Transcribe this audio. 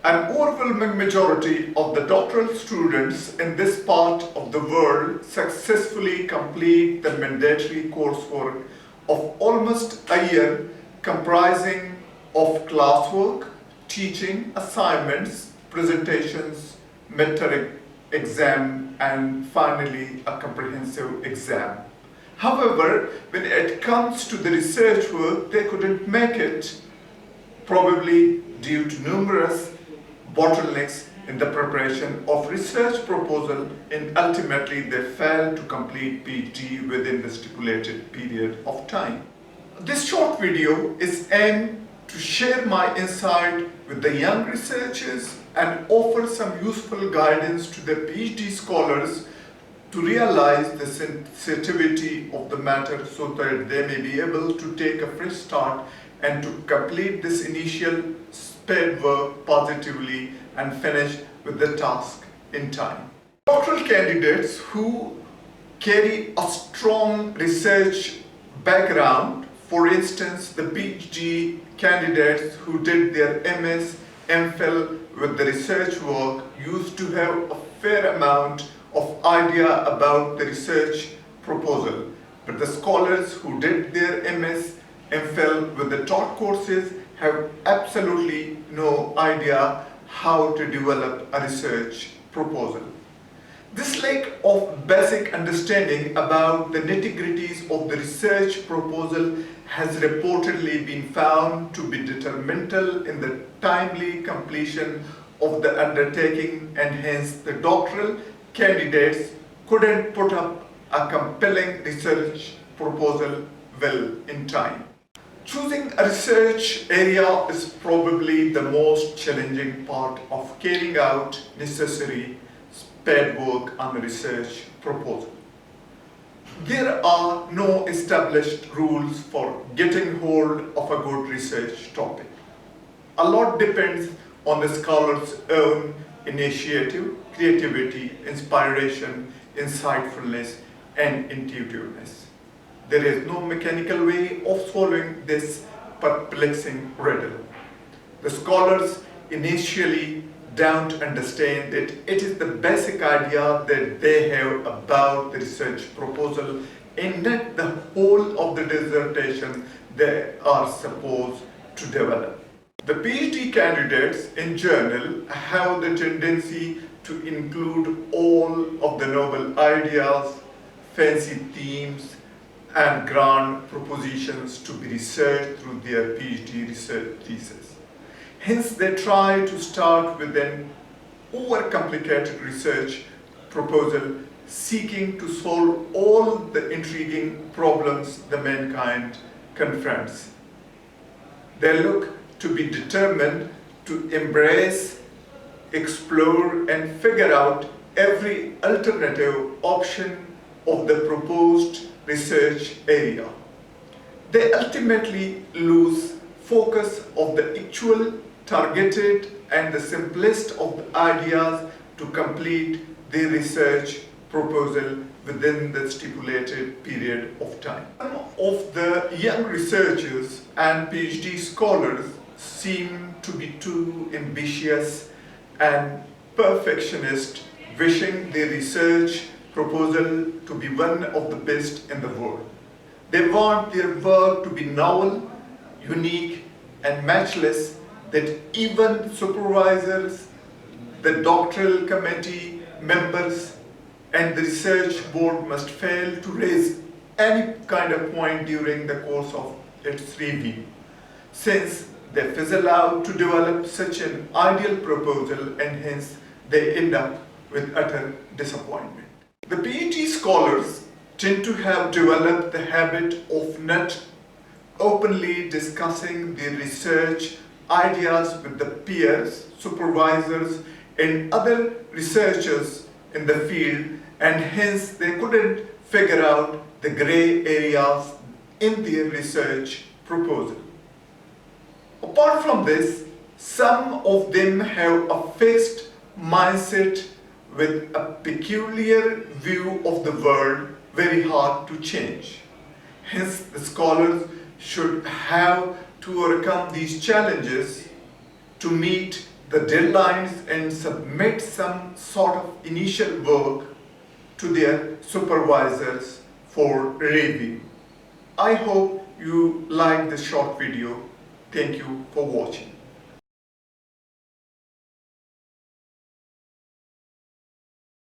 An overwhelming majority of the doctoral students in this part of the world successfully complete the mandatory coursework of almost a year, comprising of classwork, teaching, assignments, presentations, midterm exam, and finally a comprehensive exam. However, when it comes to the research work, they couldn't make it, probably due to numerous bottlenecks in the preparation of research proposal, and ultimately they failed to complete PhD within the stipulated period of time. This short video is aimed to share my insight with the young researchers and offer some useful guidance to the PhD scholars to realize the sensitivity of the matter so that they may be able to take a fresh start and to complete this initial spade work positively and finish with the task in time. Doctoral candidates who carry a strong research background, for instance, the PhD candidates who did their MS, MPhil with the research work used to have a fair amount of idea about the research proposal. But the scholars who did their MS, MPhil with the taught courses have absolutely no idea how to develop a research proposal. This lack of basic understanding about the nitty-gritties of the research proposal has reportedly been found to be detrimental in the timely completion of the undertaking, and hence the doctoral candidates couldn't put up a compelling research proposal well in time. Choosing a research area is probably the most challenging part of carrying out necessary spade work on a research proposal. There are no established rules for getting hold of a good research topic. A lot depends on the scholar's own initiative, creativity, inspiration, insightfulness, and intuitiveness. There is no mechanical way of solving this perplexing riddle. The scholars initially don't understand that it is the basic idea that they have about the research proposal and not the whole of the dissertation they are supposed to develop. The PhD candidates in general have the tendency to include all of the novel ideas, fancy themes, and grand propositions to be researched through their PhD research thesis. Hence, they try to start with an overcomplicated research proposal seeking to solve all the intriguing problems the mankind confronts. They look to be determined to embrace, explore, and figure out every alternative option of the proposed research area. They ultimately lose focus of the actual targeted and the simplest of the ideas to complete their research proposal within the stipulated period of time. Some of the young researchers and PhD scholars seem to be too ambitious and perfectionist, wishing their research proposal to be one of the best in the world. They want their work to be novel, unique, and matchless, that even supervisors, the doctoral committee members, and the research board must fail to raise any kind of point during the course of its review, since they fizzle out to develop such an ideal proposal, and hence they end up with utter disappointment. The PhD scholars tend to have developed the habit of not openly discussing their research ideas with the peers, supervisors, and other researchers in the field, and hence they couldn't figure out the gray areas in their research proposal. Apart from this, some of them have a fixed mindset with a peculiar view of the world, very hard to change. Hence, the scholars should have to overcome these challenges to meet the deadlines and submit some sort of initial work to their supervisors for review. I hope you like this short video. Thank you for watching.